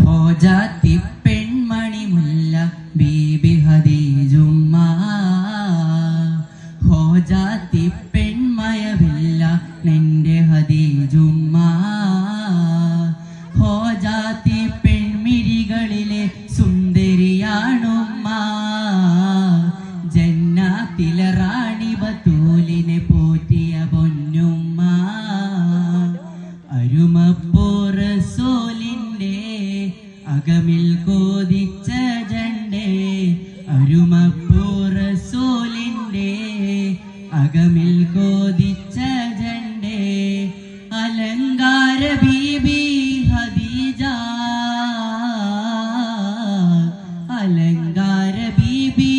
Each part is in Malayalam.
ഹോജാത്തി പെൺമണി മുല്ല ബീബി ഹദീജുമ്മ ഹോജാത്തി പെൺമയവില്ല നിന്റെ ഹദീജുമ്മ ഹോജാത്തി പെൺമിഴികളിലെ സുന്ദരിയാണുമ്മ ജന്നാത്തിലെ റാണി ബത്തൂലിനെ പോറ്റിയ പൊന്നുമ്മ അരുമപ്പോ റസൂലിന്റെ അകമിൽ കോതിച്ച ജണ്ടേ അരുമപ്പോ റസൂലിന്റെ അകമിൽ കോതിച്ച ജണ്ടേ അലങ്കാര ബീബി ഹദീജ അലങ്കാര ബീബി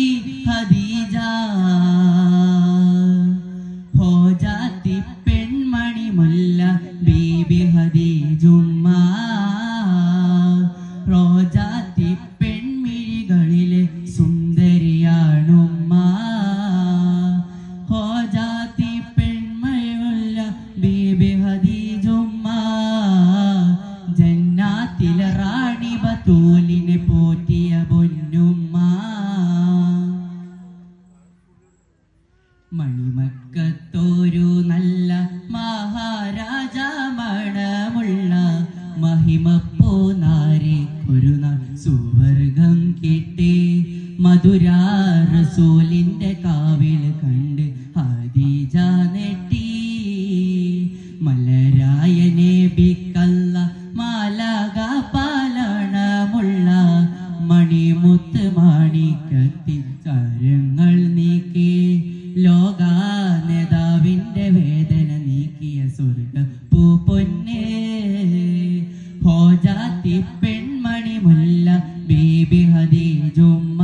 ഹദീജ ഹോജാത്തി പെൺമണി മുല്ല ബീബി ഹദീജുമ്മ റോജാത്തി പെൺമിഴികളിലെ സുന്ദരിയാണുമ്മ ഹോജാത്തി പെൺമയുള്ള ബീബി ഹദീജുമ്മ ജന്നാത്തിലെ റാണി ബത്തൂലിനെ പോറ്റിയ പൊന്നുമ്മ മണിമക്കത്തോരു നല്ല മഹാരാജ മണമുള്ള മഹിമപ്പോനാരെ ഒരു നാൾ സുവർഗം കിട്ടി മധുരാ റസൂലിന്റെ കാവിൽ കണ്ട് ഹദീജ നെട്ടി മലരായ നബിക്കല്ല മാലക പാലണമുള്ള മണിമുത്ത് മാണിക്കത്തി ചരങ്ങൾ നീക്കി ലോക നേതാവിന്റെ വേദന നീക്കിയ സ്വർഗ പൂപ്പൊന്നേ ഹോജാത്തി പെൺമണി മുല്ല ബീബി ഹദീജുമ്മ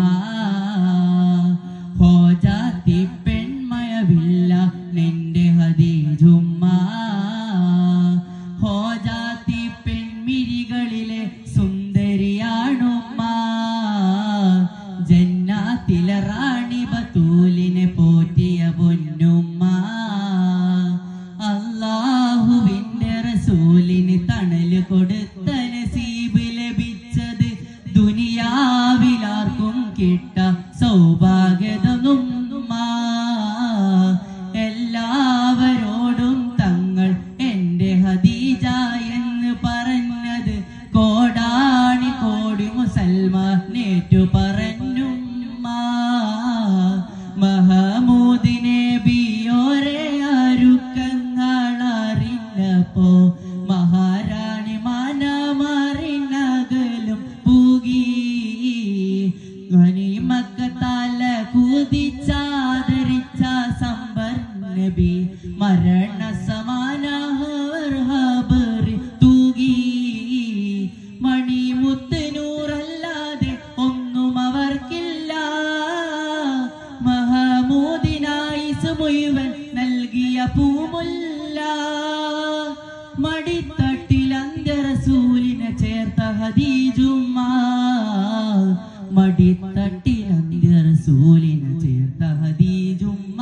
ഹോജാത്തി പെൺമയവില്ല നിന്റെ ഹദീജുമ്മ ഹോജാത്തി പെൺമിഴികളിലെ സുന്ദരിയാണുമ്മ ജന്നാത്തിലെ റാണി ബത്തൂലിനെ പോറ്റിയ പൊന്നുമ്മ അല്ലാഹുവിന്റെ റസൂലിന് തണല് കൊടുത്ത നസീബ് ലഭിച്ചത് ദുനിയാവിലാർക്കും കിട്ട സൗഭാഗ്യതൊന്നുമ്മ എല്ലാവരോടും തങ്ങൾ എന്റെ ഹദീജ എന്ന് പറഞ്ഞത് കോടാണി കോടി മുസൽമാനേറ്റു പറഞ്ഞുമ്മ മഹമൂദിനെ ബിയോരെ ആരുക്കങ്ങളറിഞ്ഞപ്പോ മഹാരാണി മനമറിഞ്ഞകലും പൂകി ഗനിമക്കത്താല കുതിച്ചാദരിച്ച സമ്പർ നബി മരണ സമാന ഹബറി തൂകി മണിമുത്ത് നൂറല്ലാതെ ഒന്നും അവർക്കില്ല മഹമൂദിനായിസ് മുഴുവൻ നൽകിയ പൂമുല്ല മടിത്തട്ടിൽ അന്ത്യറസൂലിനെ ചേർത്ത ഹദീജുമ്മ മടിത്തട്ടിൽ അന്ത്യറസൂലിനെ ചേർത്ത ഹദീജുമ്മ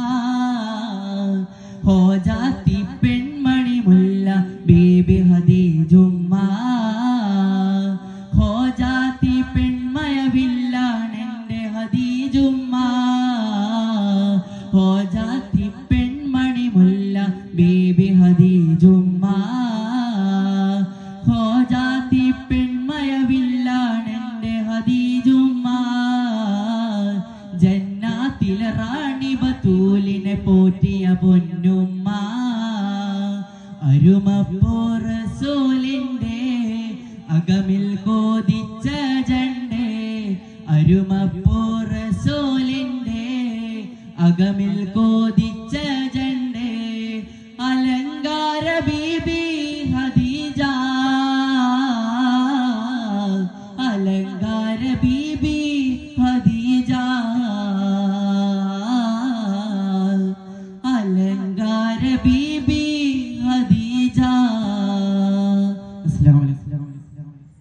ഹോജാത്തി പെൺമണി മുല്ല ബീബി ഹദീജുമ്മ ഹോജാത്തി പെൺമയവില്ലാണെന്റെ ഹദീജുമ്മ ഹോജാത്തി പെൺമണി മുല്ല ബീബി ഹദീജുമ്മ ഹോജാത്തി പെൺമയവില്ലാണെന്റെ ഹദീജുമ്മ ജന്നാത്തിലെ റാണി ബത്തൂലിനെ പോറ്റിയ പൊന്നുമ്മ അരുമപ്പോ റസൂലിന്റെ അകമിൽ കോതിച്ച ജണ്ടേ അരുമപ്പോ റസൂലിന്റെ അകമിൽ കോതിച്ച